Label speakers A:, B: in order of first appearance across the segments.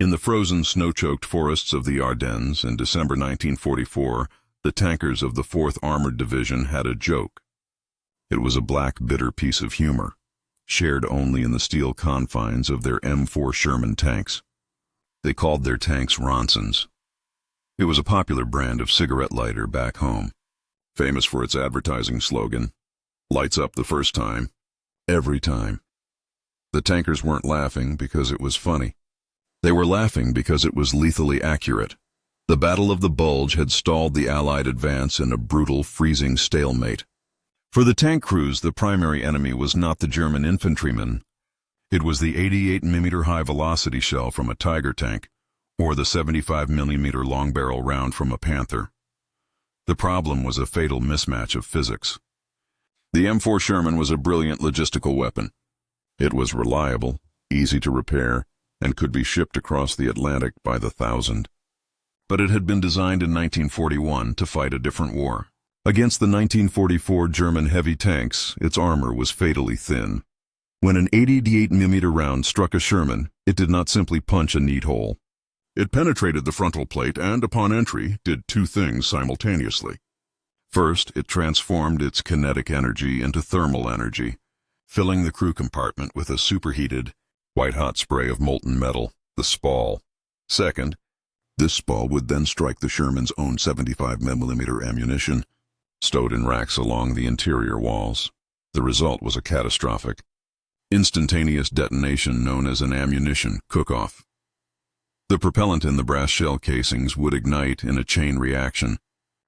A: In the frozen, snow-choked forests of the Ardennes in December 1944, the tankers of the 4th Armored Division had a joke. It was a black, bitter piece of humor, shared only in the steel confines of their M4 Sherman tanks. They called their tanks Ronsons. It was a popular brand of cigarette lighter back home, famous for its advertising slogan, "Lights up the first time, every time." The tankers weren't laughing because it was funny. They were laughing because it was lethally accurate. The Battle of the Bulge had stalled the Allied advance in a brutal, freezing stalemate. For the tank crews, the primary enemy was not the German infantrymen. It was the 88mm high-velocity shell from a Tiger tank, or the 75mm long-barrel round from a Panther. The problem was a fatal mismatch of physics. The M4 Sherman was a brilliant logistical weapon. It was reliable, easy to repair, and could be shipped across the Atlantic by the thousand. But it had been designed in 1941 to fight a different war. Against the 1944 German heavy tanks, its armor was fatally thin. When an 88mm round struck a Sherman, it did not simply punch a neat hole. It penetrated the frontal plate and, upon entry, did two things simultaneously. First, it transformed its kinetic energy into thermal energy, filling the crew compartment with a superheated, white-hot spray of molten metal, the spall. Second, this spall would then strike the Sherman's own 75mm ammunition, stowed in racks along the interior walls. The result was a catastrophic, instantaneous detonation known as an ammunition cook-off. The propellant in the brass shell casings would ignite in a chain reaction,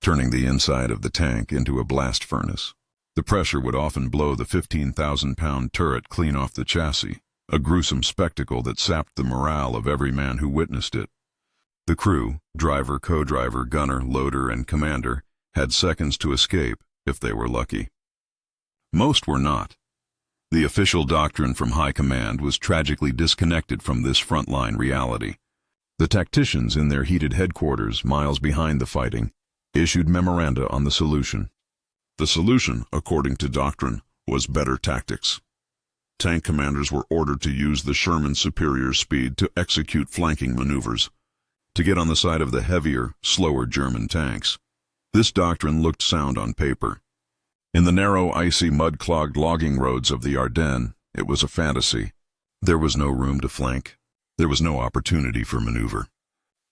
A: turning the inside of the tank into a blast furnace. The pressure would often blow the 15,000-pound turret clean off the chassis, a gruesome spectacle that sapped the morale of every man who witnessed it. The crew, driver, co-driver, gunner, loader, and commander, had seconds to escape if they were lucky. Most were not. The official doctrine from high command was tragically disconnected from this frontline reality. The tacticians in their heated headquarters, miles behind the fighting, issued memoranda on the solution. The solution, according to doctrine, was better tactics. Tank commanders were ordered to use the Sherman's superior speed to execute flanking maneuvers, to get on the side of the heavier, slower German tanks. This doctrine looked sound on paper. In the narrow, icy, mud-clogged logging roads of the Ardennes, it was a fantasy. There was no room to flank. There was no opportunity for maneuver.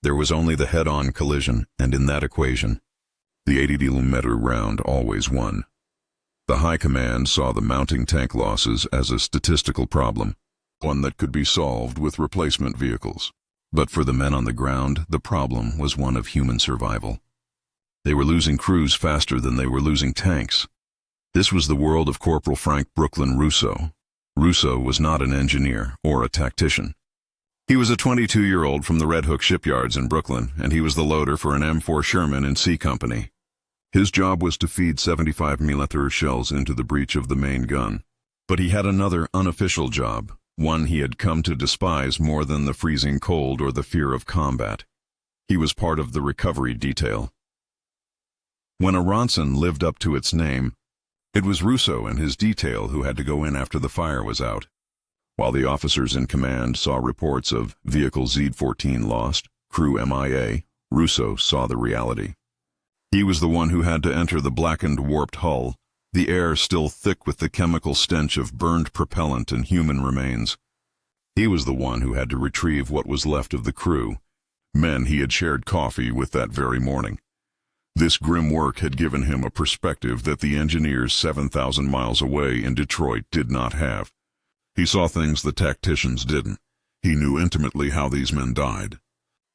A: There was only the head-on collision, and in that equation, the 80mm round always won. The high command saw the mounting tank losses as a statistical problem, one that could be solved with replacement vehicles. But for the men on the ground, the problem was one of human survival. They were losing crews faster than they were losing tanks. This was the world of Corporal Frank Russo. Russo was not an engineer or a tactician. He was a 22-year-old from the Red Hook shipyards in Brooklyn, and he was the loader for an M4 Sherman in C Company. His job was to feed 75mm shells into the breech of the main gun. But he had another unofficial job, one he had come to despise more than the freezing cold or the fear of combat. He was part of the recovery detail. When a Ronson lived up to its name, it was Russo and his detail who had to go in after the fire was out. While the officers in command saw reports of vehicle Z-14 lost, crew MIA, Russo saw the reality. He was the one who had to enter the blackened, warped hull, the air still thick with the chemical stench of burned propellant and human remains. He was the one who had to retrieve what was left of the crew, men he had shared coffee with that very morning. This grim work had given him a perspective that the engineers 7,000 miles away in Detroit did not have. He saw things the tacticians didn't. He knew intimately how these men died.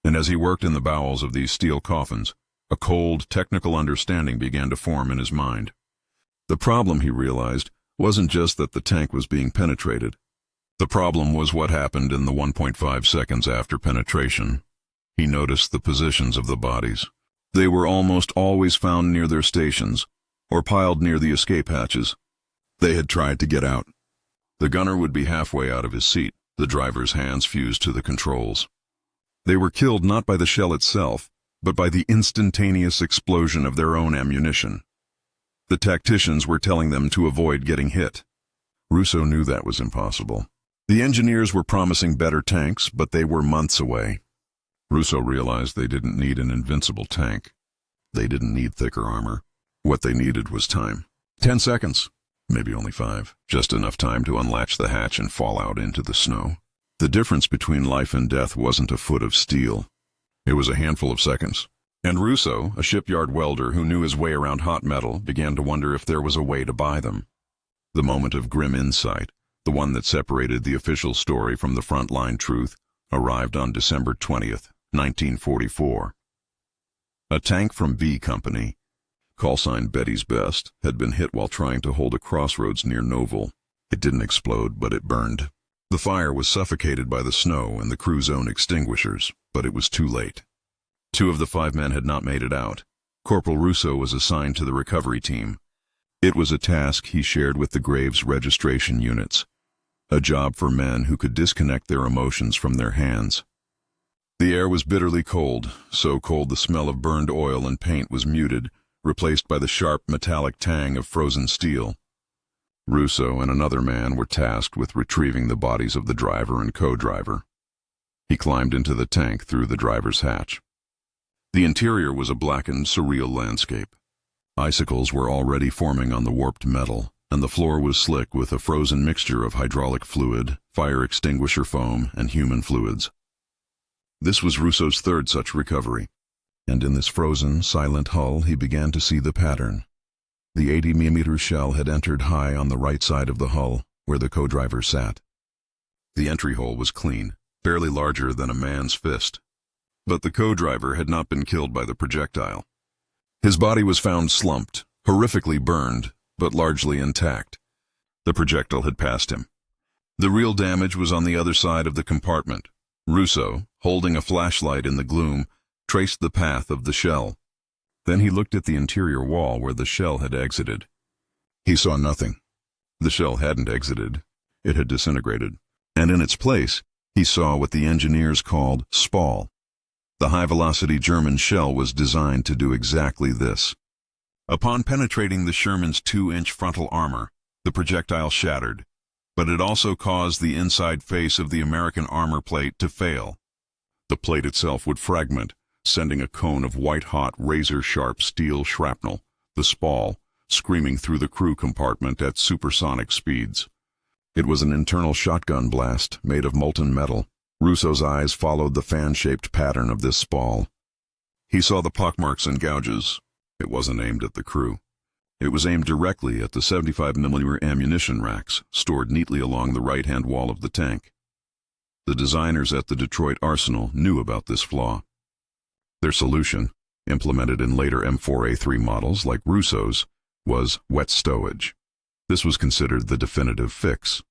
A: And as he worked in the bowels of these steel coffins, a cold, technical understanding began to form in his mind. The problem, he realized, wasn't just that the tank was being penetrated. The problem was what happened in the 1.5 seconds after penetration. He noticed the positions of the bodies. They were almost always found near their stations, or piled near the escape hatches. They had tried to get out. The gunner would be halfway out of his seat, the driver's hands fused to the controls. They were killed not by the shell itself, but by the instantaneous explosion of their own ammunition. The tacticians were telling them to avoid getting hit. Russo knew that was impossible. The engineers were promising better tanks, but they were months away. Russo realized they didn't need an invincible tank. They didn't need thicker armor. What they needed was time. 10 seconds. Maybe only 5. Just enough time to unlatch the hatch and fall out into the snow. The difference between life and death wasn't a foot of steel. It was a handful of seconds. And Russo, a shipyard welder who knew his way around hot metal, began to wonder if there was a way to buy them. The moment of grim insight, the one that separated the official story from the frontline truth, arrived on December 20th, 1944. A tank from B Company, callsign Betty's Best, had been hit while trying to hold a crossroads near Novel. It didn't explode, but it burned. The fire was suffocated by the snow and the crew's own extinguishers, but it was too late. 2 of the 5 men had not made it out. Corporal Russo was assigned to the recovery team. It was a task he shared with the Graves registration units, a job for men who could disconnect their emotions from their hands. The air was bitterly cold, so cold the smell of burned oil and paint was muted, replaced by the sharp metallic tang of frozen steel. Russo and another man were tasked with retrieving the bodies of the driver and co-driver. He climbed into the tank through the driver's hatch. The interior was a blackened, surreal landscape. Icicles were already forming on the warped metal, and the floor was slick with a frozen mixture of hydraulic fluid, fire extinguisher foam, and human fluids. This was Russo's 3rd such recovery, and in this frozen, silent hull he began to see the pattern. The 80mm shell had entered high on the right side of the hull, where the co-driver sat. The entry hole was clean, barely larger than a man's fist. But the co-driver had not been killed by the projectile. His body was found slumped, horrifically burned, but largely intact. The projectile had passed him. The real damage was on the other side of the compartment. Russo, holding a flashlight in the gloom, traced the path of the shell. Then he looked at the interior wall where the shell had exited. He saw nothing. The shell hadn't exited. It had disintegrated. And in its place, he saw what the engineers called spall. The high-velocity German shell was designed to do exactly this. Upon penetrating the Sherman's 2-inch frontal armor, the projectile shattered, but it also caused the inside face of the American armor plate to fail. The plate itself would fragment, sending a cone of white-hot, razor-sharp steel shrapnel, the spall, screaming through the crew compartment at supersonic speeds. It was an internal shotgun blast made of molten metal. Russo's eyes followed the fan-shaped pattern of this spall. He saw the pockmarks and gouges. It wasn't aimed at the crew. It was aimed directly at the 75mm ammunition racks, stored neatly along the right-hand wall of the tank. The designers at the Detroit Arsenal knew about this flaw. Their solution, implemented in later M4A3 models like Russo's, was wet stowage. This was considered the definitive fix.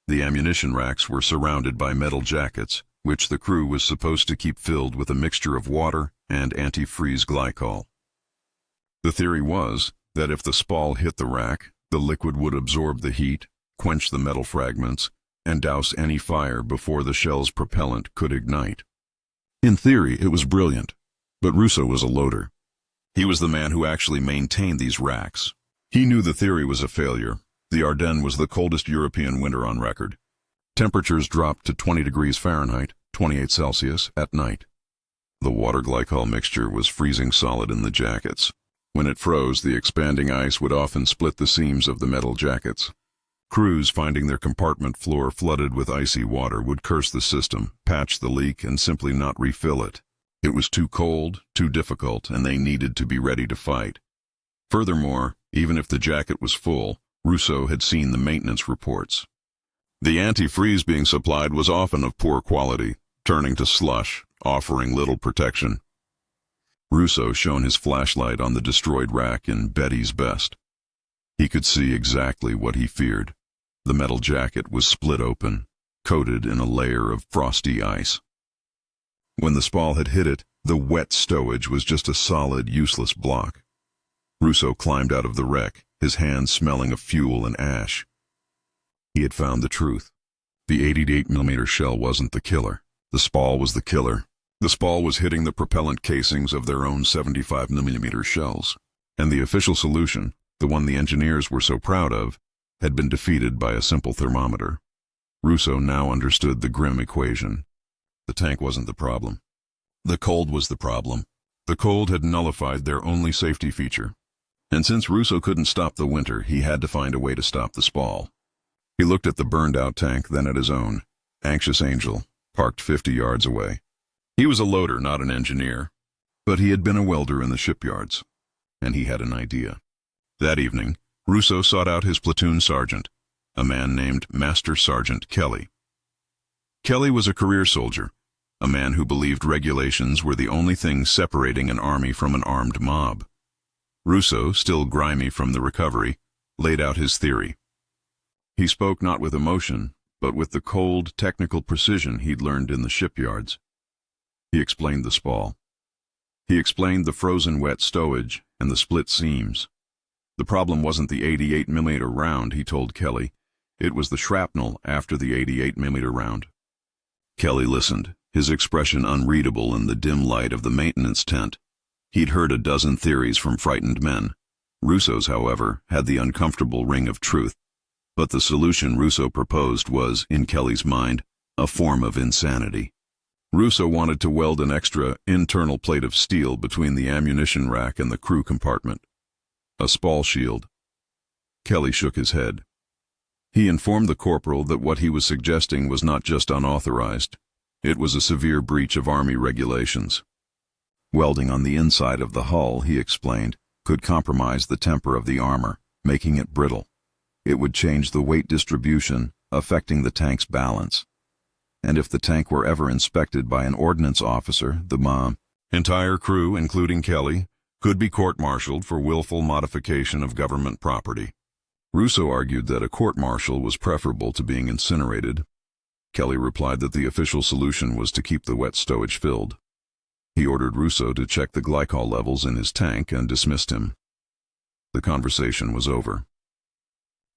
A: The ammunition racks were surrounded by metal jackets, which the crew was supposed to keep filled with a mixture of water and antifreeze glycol. The theory was that if the spall hit the rack, the liquid would absorb the heat, quench the metal fragments, and douse any fire before the shell's propellant could ignite. In theory, it was brilliant, but Russo was a loader. He was the man who actually maintained these racks. He knew the theory was a failure. The Ardennes was the coldest European winter on record. Temperatures dropped to 20 degrees Fahrenheit, 28 Celsius, at night. The water glycol mixture was freezing solid in the jackets. When it froze, the expanding ice would often split the seams of the metal jackets. Crews, finding their compartment floor flooded with icy water, would curse the system, patch the leak, and simply not refill it. It was too cold, too difficult, and they needed to be ready to fight. Furthermore, even if the jacket was full, Russo had seen the maintenance reports. The antifreeze being supplied was often of poor quality, turning to slush, offering little protection. Russo shone his flashlight on the destroyed rack in Betty's Best. He could see exactly what he feared. The metal jacket was split open, coated in a layer of frosty ice. When the spall had hit it, the wet stowage was just a solid, useless block. Russo climbed out of the wreck, his hands smelling of fuel and ash. He had found the truth. The 88mm shell wasn't the killer. The spall was the killer. The spall was hitting the propellant casings of their own 75mm shells. And the official solution, the one the engineers were so proud of, had been defeated by a simple thermometer. Russo now understood the grim equation. The tank wasn't the problem. The cold was the problem. The cold had nullified their only safety feature. And since Russo couldn't stop the winter, he had to find a way to stop the spall. He looked at the burned-out tank, then at his own, Anxious Angel, parked 50 yards away. He was a loader, not an engineer, but he had been a welder in the shipyards, and he had an idea. That evening, Russo sought out his platoon sergeant, a man named Master Sergeant Kelly. Kelly was a career soldier, a man who believed regulations were the only thing separating an army from an armed mob. Russo, still grimy from the recovery, laid out his theory. He spoke not with emotion, but with the cold, technical precision he'd learned in the shipyards. He explained the spall. He explained the frozen wet stowage and the split seams. The problem wasn't the 88mm round, he told Kelly. It was the shrapnel after the 88mm round. Kelly listened, his expression unreadable in the dim light of the maintenance tent. He'd heard a dozen theories from frightened men. Russo's, however, had the uncomfortable ring of truth. But the solution Russo proposed was, in Kelly's mind, a form of insanity. Russo wanted to weld an extra internal plate of steel between the ammunition rack and the crew compartment. A spall shield. Kelly shook his head. He informed the corporal that what he was suggesting was not just unauthorized. It was a severe breach of Army regulations. Welding on the inside of the hull, he explained, could compromise the temper of the armor, making it brittle. It would change the weight distribution, affecting the tank's balance. And if the tank were ever inspected by an ordnance officer, the entire crew, including Kelly, could be court-martialed for willful modification of government property. Russo argued that a court-martial was preferable to being incinerated. Kelly replied that the official solution was to keep the wet stowage filled. He ordered Russo to check the glycol levels in his tank and dismissed him. The conversation was over.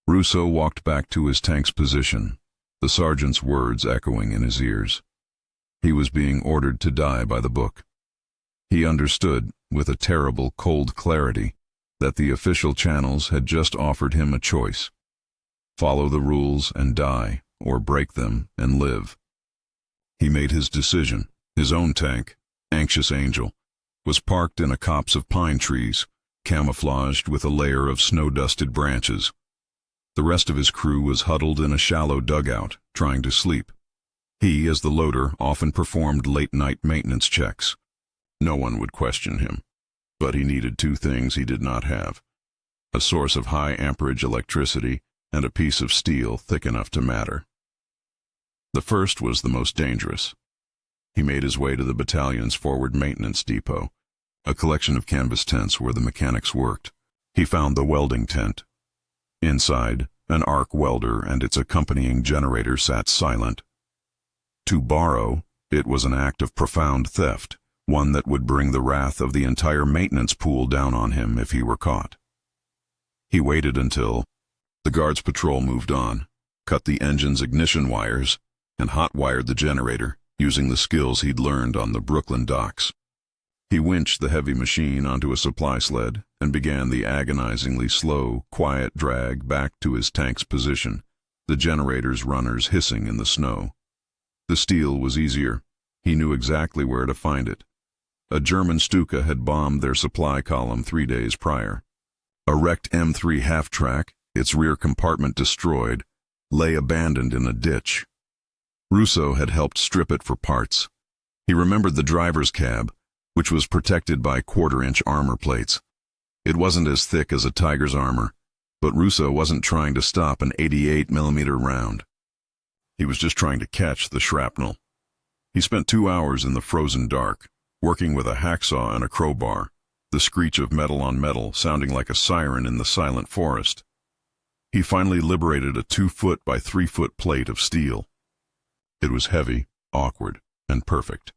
A: Russo walked back to his tank's position, the sergeant's words echoing in his ears. He was being ordered to die by the book. He understood, with a terrible, cold clarity, that the official channels had just offered him a choice. Follow the rules and die, or break them and live. He made his decision. His own tank, Anxious Angel, was parked in a copse of pine trees, camouflaged with a layer of snow-dusted branches. The rest of his crew was huddled in a shallow dugout, trying to sleep. He, as the loader, often performed late-night maintenance checks. No one would question him. But he needed two things he did not have: a source of high-amperage electricity and a piece of steel thick enough to matter. The first was the most dangerous. He made his way to the battalion's forward maintenance depot, a collection of canvas tents where the mechanics worked. He found the welding tent. Inside, an arc welder and its accompanying generator sat silent. To borrow, it was an act of profound theft, one that would bring the wrath of the entire maintenance pool down on him if he were caught. He waited until the guards patrol moved on, cut the engine's ignition wires, and hot-wired the generator, using the skills he'd learned on the Brooklyn docks. He winched the heavy machine onto a supply sled and began the agonizingly slow, quiet drag back to his tank's position, the generator's runners hissing in the snow. The steel was easier. He knew exactly where to find it. A German Stuka had bombed their supply column 3 days prior. A wrecked M3 half-track, its rear compartment destroyed, lay abandoned in a ditch. Russo had helped strip it for parts. He remembered the driver's cab, which was protected by quarter-inch armor plates. It wasn't as thick as a tiger's armor, but Russo wasn't trying to stop an 88mm round. He was just trying to catch the shrapnel. He spent 2 hours in the frozen dark, working with a hacksaw and a crowbar, the screech of metal on metal sounding like a siren in the silent forest. He finally liberated a 2-foot by 3-foot plate of steel. It was heavy, awkward, and perfect.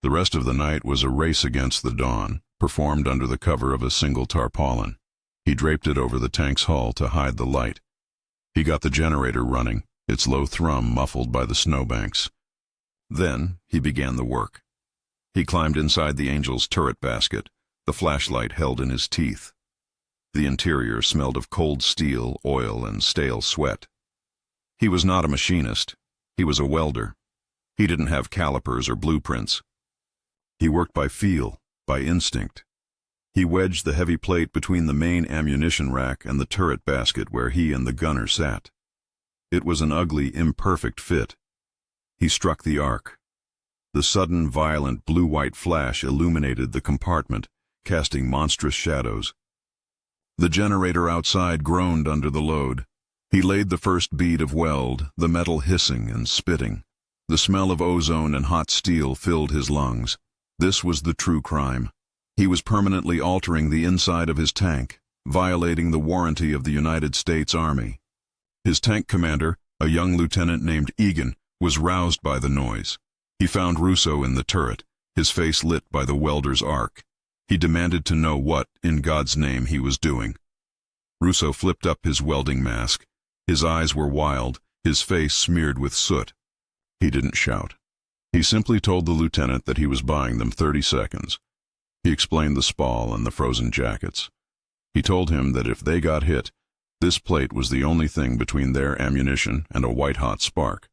A: The rest of the night was a race against the dawn, performed under the cover of a single tarpaulin. He draped it over the tank's hull to hide the light. He got the generator running, its low thrum muffled by the snowbanks. Then he began the work. He climbed inside the Angel's turret basket, the flashlight held in his teeth. The interior smelled of cold steel, oil, and stale sweat. He was not a machinist. He was a welder. He didn't have calipers or blueprints. He worked by feel, by instinct. He wedged the heavy plate between the main ammunition rack and the turret basket where he and the gunner sat. It was an ugly, imperfect fit. He struck the arc. The sudden, violent blue-white flash illuminated the compartment, casting monstrous shadows. The generator outside groaned under the load. He laid the first bead of weld, the metal hissing and spitting. The smell of ozone and hot steel filled his lungs. This was the true crime. He was permanently altering the inside of his tank, violating the warranty of the United States Army. His tank commander, a young lieutenant named Egan, was roused by the noise. He found Russo in the turret, his face lit by the welder's arc. He demanded to know what, in God's name, he was doing. Russo flipped up his welding mask. His eyes were wild, his face smeared with soot. He didn't shout. He simply told the lieutenant that he was buying them 30 seconds. He explained the spall and the frozen jackets. He told him that if they got hit, this plate was the only thing between their ammunition and a white-hot spark.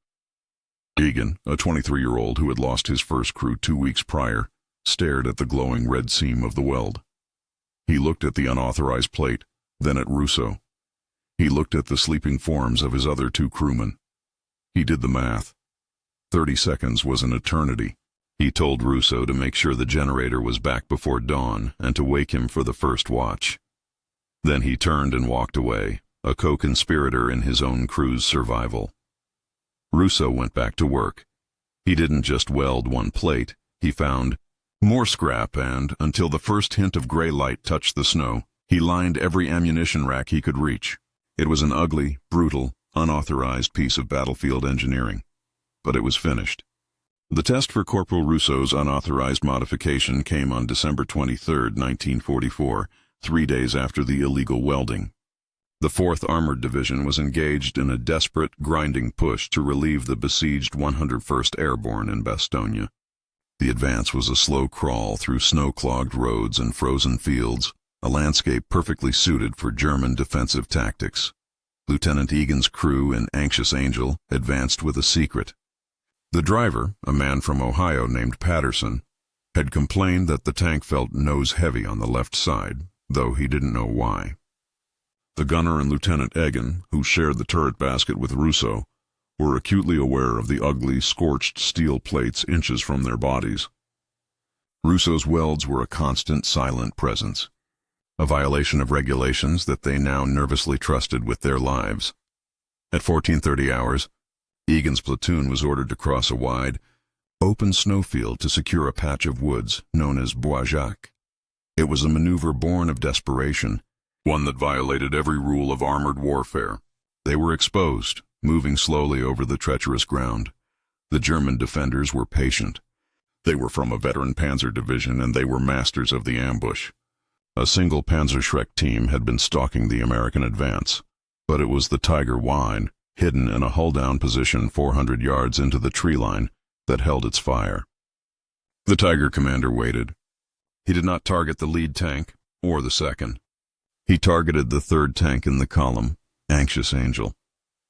A: Egan, a 23-year-old who had lost his first crew 2 weeks prior, stared at the glowing red seam of the weld. He looked at the unauthorized plate, then at Russo. He looked at the sleeping forms of his other 2 crewmen. He did the math. 30 seconds was an eternity. He told Russo to make sure the generator was back before dawn and to wake him for the first watch. Then he turned and walked away, a co-conspirator in his own crew's survival. Russo went back to work. He didn't just weld one plate. He found more scrap and, until the first hint of gray light touched the snow, he lined every ammunition rack he could reach. It was an ugly, brutal, unauthorized piece of battlefield engineering. But it was finished. The test for Corporal Russo's unauthorized modification came on December 23, 1944, 3 days after the illegal welding. The 4th Armored Division was engaged in a desperate, grinding push to relieve the besieged 101st Airborne in Bastogne. The advance was a slow crawl through snow-clogged roads and frozen fields, a landscape perfectly suited for German defensive tactics. Lieutenant Egan's crew in Anxious Angel advanced with a secret. The driver, a man from Ohio named Patterson, had complained that the tank felt nose-heavy on the left side, though he didn't know why. The gunner and Lieutenant Egan, who shared the turret basket with Russo, were acutely aware of the ugly, scorched steel plates inches from their bodies. Russo's welds were a constant, silent presence, a violation of regulations that they now nervously trusted with their lives. At 14:30 hours, Egan's platoon was ordered to cross a wide, open snowfield to secure a patch of woods known as Bois Jacques. It was a maneuver born of desperation, one that violated every rule of armored warfare. They were exposed, moving slowly over the treacherous ground. The German defenders were patient. They were from a veteran panzer division and they were masters of the ambush. A single Panzerschreck team had been stalking the American advance, but it was the Tiger Wine, hidden in a hull-down position 400 yards into the tree line, that held its fire. The Tiger commander waited. He did not target the lead tank, or the second. He targeted the 3rd tank in the column, Anxious Angel.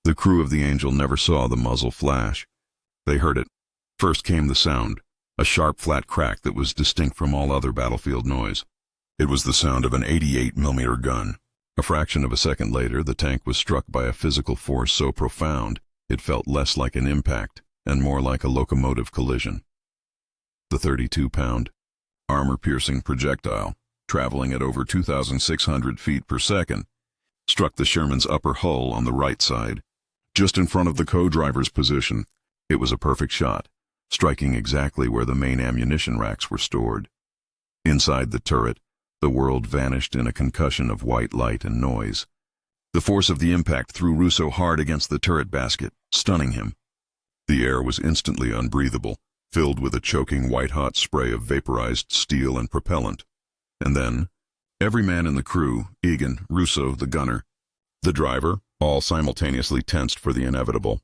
A: The crew of the Angel never saw the muzzle flash. They heard it. First came the sound, a sharp, flat crack that was distinct from all other battlefield noise. It was the sound of an 88mm gun. A fraction of a second later, the tank was struck by a physical force so profound, it felt less like an impact and more like a locomotive collision. The 32-pound, armor-piercing projectile, traveling at over 2,600 feet per second, struck the Sherman's upper hull on the right side, just in front of the co-driver's position. It was a perfect shot, striking exactly where the main ammunition racks were stored. Inside the turret, the world vanished in a concussion of white light and noise. The force of the impact threw Russo hard against the turret basket, stunning him. The air was instantly unbreathable, filled with a choking white-hot spray of vaporized steel and propellant. And then, every man in the crew, Egan, Russo, the gunner, the driver, all simultaneously tensed for the inevitable.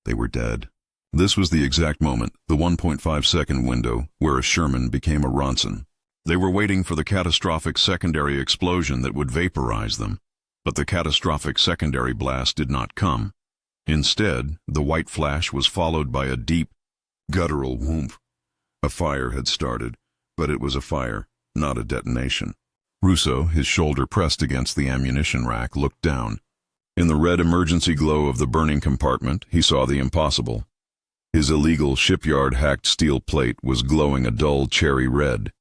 A: They were dead. This was the exact moment, the 1.5-second window, where a Sherman became a Ronson. They were waiting for the catastrophic secondary explosion that would vaporize them, but the catastrophic secondary blast did not come. Instead, the white flash was followed by a deep, guttural whoomp. A fire had started, but it was a fire, not a detonation. Russo, his shoulder pressed against the ammunition rack, looked down. In the red emergency glow of the burning compartment, he saw the impossible. His illegal shipyard-hacked steel plate was glowing a dull cherry red.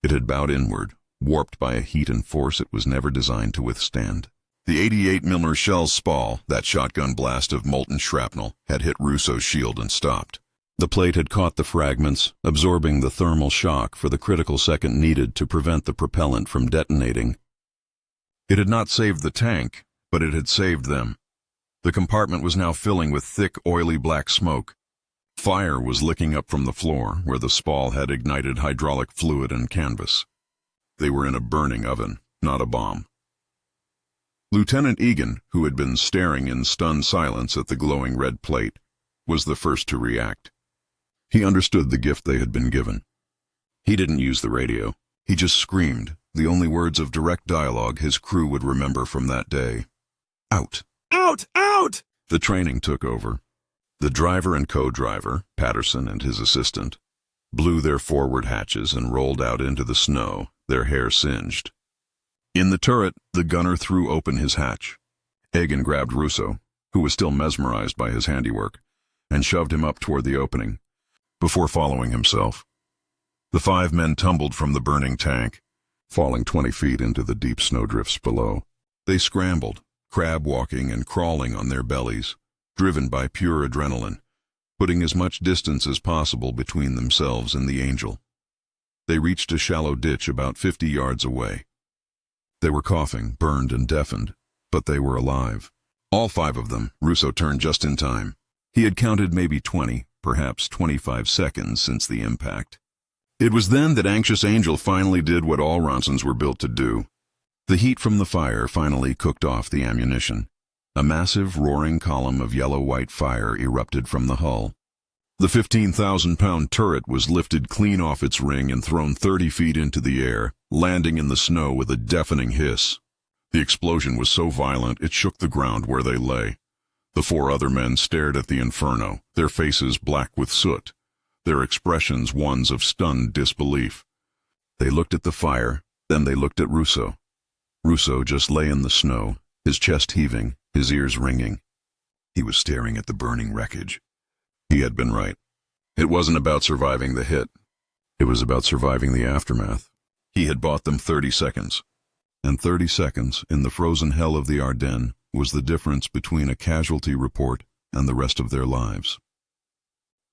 A: It had bowed inward, warped by a heat and force it was never designed to withstand. The 88mm shell spall, that shotgun blast of molten shrapnel, had hit Russo's shield and stopped. The plate had caught the fragments, absorbing the thermal shock for the critical second needed to prevent the propellant from detonating. It had not saved the tank, but it had saved them. The compartment was now filling with thick, oily black smoke. Fire was licking up from the floor, where the spall had ignited hydraulic fluid and canvas. They were in a burning oven, not a bomb. Lieutenant Egan, who had been staring in stunned silence at the glowing red plate, was the first to react. He understood the gift they had been given. He didn't use the radio. He just screamed, the only words of direct dialogue his crew would remember from that day. Out! Out! Out! The training took over. The driver and co-driver, Patterson and his assistant, blew their forward hatches and rolled out into the snow, their hair singed. In the turret, the gunner threw open his hatch. Egan grabbed Russo, who was still mesmerized by his handiwork, and shoved him up toward the opening, before following himself. The 5 men tumbled from the burning tank, falling 20 feet into the deep snowdrifts below. They scrambled, crab-walking and crawling on their bellies, driven by pure adrenaline, putting as much distance as possible between themselves and the Angel. They reached a shallow ditch about 50 yards away. They were coughing, burned and deafened, but they were alive. All 5 of them. Russo turned just in time. He had counted maybe 20, perhaps 25 seconds since the impact. It was then that Anxious Angel finally did what all Ronsons were built to do. The heat from the fire finally cooked off the ammunition. A massive, roaring column of yellow-white fire erupted from the hull. The 15,000-pound turret was lifted clean off its ring and thrown 30 feet into the air, landing in the snow with a deafening hiss. The explosion was so violent it shook the ground where they lay. The 4 other men stared at the inferno, their faces black with soot, their expressions ones of stunned disbelief. They looked at the fire, then they looked at Russo. Russo just lay in the snow, his chest heaving, his ears ringing. He was staring at the burning wreckage. He had been right. It wasn't about surviving the hit. It was about surviving the aftermath. He had bought them 30 seconds. And 30 seconds, in the frozen hell of the Ardennes, was the difference between a casualty report and the rest of their lives.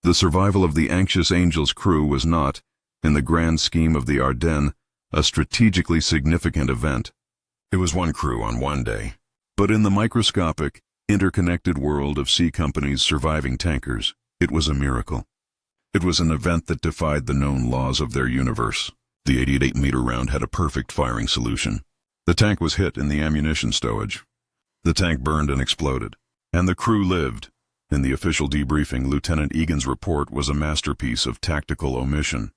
A: The survival of the Anxious Angel's crew was not, in the grand scheme of the Ardennes, a strategically significant event. It was one crew on one day. But in the microscopic, interconnected world of C Company's surviving tankers, it was a miracle. It was an event that defied the known laws of their universe. The 88-meter round had a perfect firing solution. The tank was hit in the ammunition stowage. The tank burned and exploded. And the crew lived. In the official debriefing, Lieutenant Egan's report was a masterpiece of tactical omission.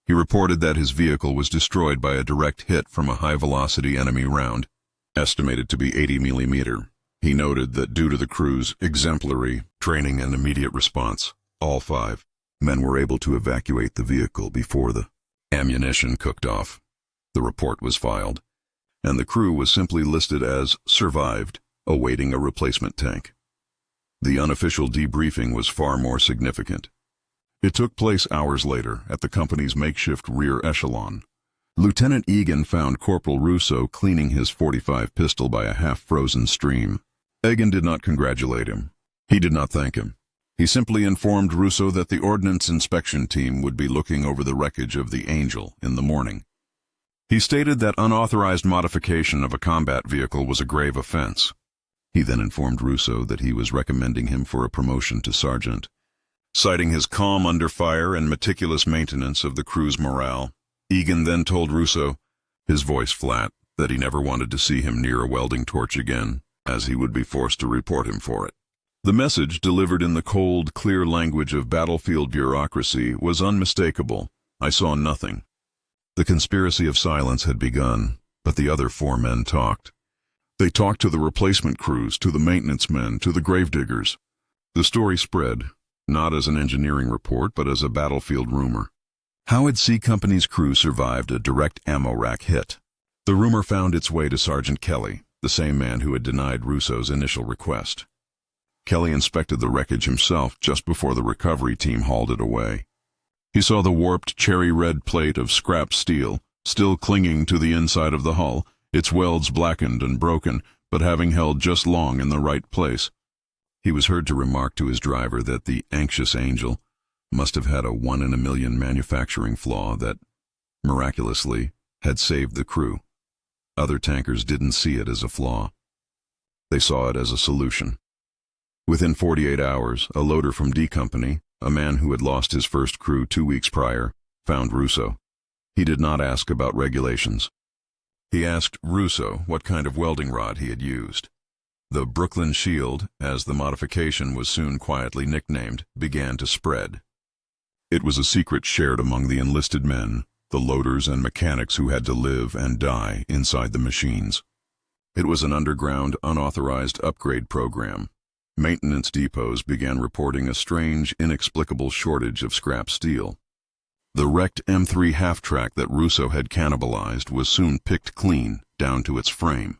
A: He reported that his vehicle was destroyed by a direct hit from a high-velocity enemy round, estimated to be 80 mm. He noted that due to the crew's exemplary training and immediate response, all 5 men were able to evacuate the vehicle before the ammunition cooked off. The report was filed, and the crew was simply listed as survived, awaiting a replacement tank. The unofficial debriefing was far more significant. It took place hours later at the company's makeshift rear echelon. Lieutenant Egan found Corporal Russo cleaning his .45 pistol by a half-frozen stream. Egan did not congratulate him. He did not thank him. He simply informed Russo that the ordnance inspection team would be looking over the wreckage of the Angel in the morning. He stated that unauthorized modification of a combat vehicle was a grave offense. He then informed Russo that he was recommending him for a promotion to sergeant. Citing his calm under fire and meticulous maintenance of the crew's morale, Egan then told Russo, his voice flat, that he never wanted to see him near a welding torch again, as he would be forced to report him for it. The message, delivered in the cold, clear language of battlefield bureaucracy, was unmistakable. I saw nothing. The conspiracy of silence had begun, but the other 4 men talked. They talked to the replacement crews, to the maintenance men, to the gravediggers. The story spread, not as an engineering report, but as a battlefield rumor. How had C Company's crew survived a direct ammo rack hit? The rumor found its way to Sergeant Kelly, the same man who had denied Russo's initial request. Kelly inspected the wreckage himself just before the recovery team hauled it away. He saw the warped cherry-red plate of scrap steel, still clinging to the inside of the hull, its welds blackened and broken, but having held just long in the right place. He was heard to remark to his driver that the anxious angel must have had a 1 in a million manufacturing flaw that, miraculously, had saved the crew. Other tankers didn't see it as a flaw. They saw it as a solution. Within 48 hours, a loader from D Company, a man who had lost his first crew 2 weeks prior, found Russo. He did not ask about regulations. He asked Russo what kind of welding rod he had used. The Brooklyn Shield, as the modification was soon quietly nicknamed, began to spread. It was a secret shared among the enlisted men, the loaders and mechanics who had to live and die inside the machines. It was an underground, unauthorized upgrade program. Maintenance depots began reporting a strange, inexplicable shortage of scrap steel. The wrecked M3 half-track that Russo had cannibalized was soon picked clean, down to its frame.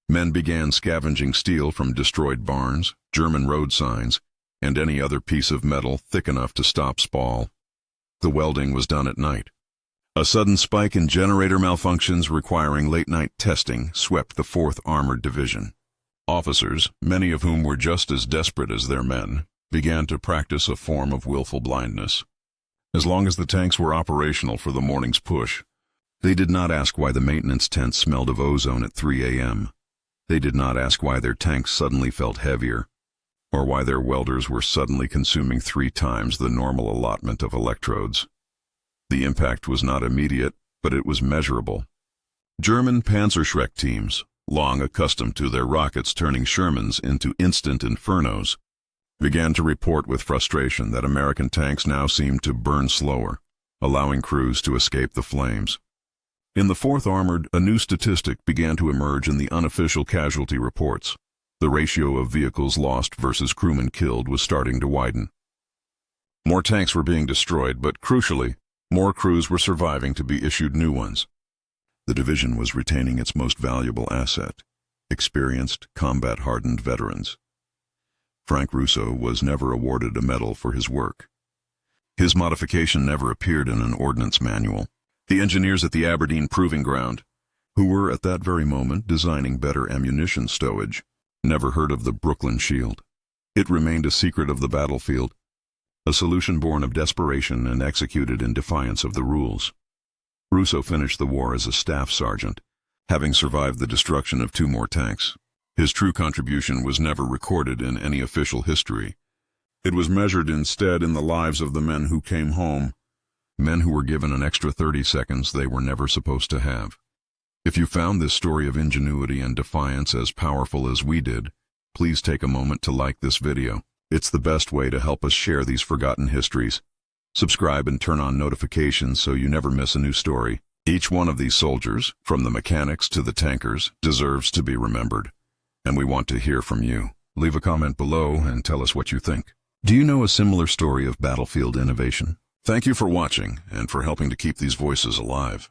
A: Men began scavenging steel from destroyed barns, German road signs, and any other piece of metal thick enough to stop spall. The welding was done at night. A sudden spike in generator malfunctions requiring late-night testing swept the 4th Armored Division. Officers, many of whom were just as desperate as their men, began to practice a form of willful blindness. As long as the tanks were operational for the morning's push, they did not ask why the maintenance tent smelled of ozone at 3 a.m. They did not ask why their tanks suddenly felt heavier, or why their welders were suddenly consuming 3 times the normal allotment of electrodes. The impact was not immediate, but it was measurable. German Panzerschreck teams, long accustomed to their rockets turning Shermans into instant infernos, began to report with frustration that American tanks now seemed to burn slower, allowing crews to escape the flames. In the 4th Armored, a new statistic began to emerge in the unofficial casualty reports. The ratio of vehicles lost versus crewmen killed was starting to widen. More tanks were being destroyed, but crucially, more crews were surviving to be issued new ones. The division was retaining its most valuable asset, experienced, combat-hardened veterans. Frank Russo was never awarded a medal for his work. His modification never appeared in an ordnance manual. The engineers at the Ardennes Proving Ground, who were at that very moment designing better ammunition stowage, never heard of the Brooklyn Shield. It remained a secret of the battlefield, a solution born of desperation and executed in defiance of the rules. Russo finished the war as a staff sergeant, having survived the destruction of 2 more tanks. His true contribution was never recorded in any official history. It was measured instead in the lives of the men who came home, men who were given an extra 30 seconds they were never supposed to have. If you found this story of ingenuity and defiance as powerful as we did, please take a moment to like this video. It's the best way to help us share these forgotten histories. Subscribe and turn on notifications so you never miss a new story. Each one of these soldiers, from the mechanics to the tankers, deserves to be remembered. And we want to hear from you. Leave a comment below and tell us what you think. Do you know a similar story of battlefield innovation? Thank you for watching and for helping to keep these voices alive.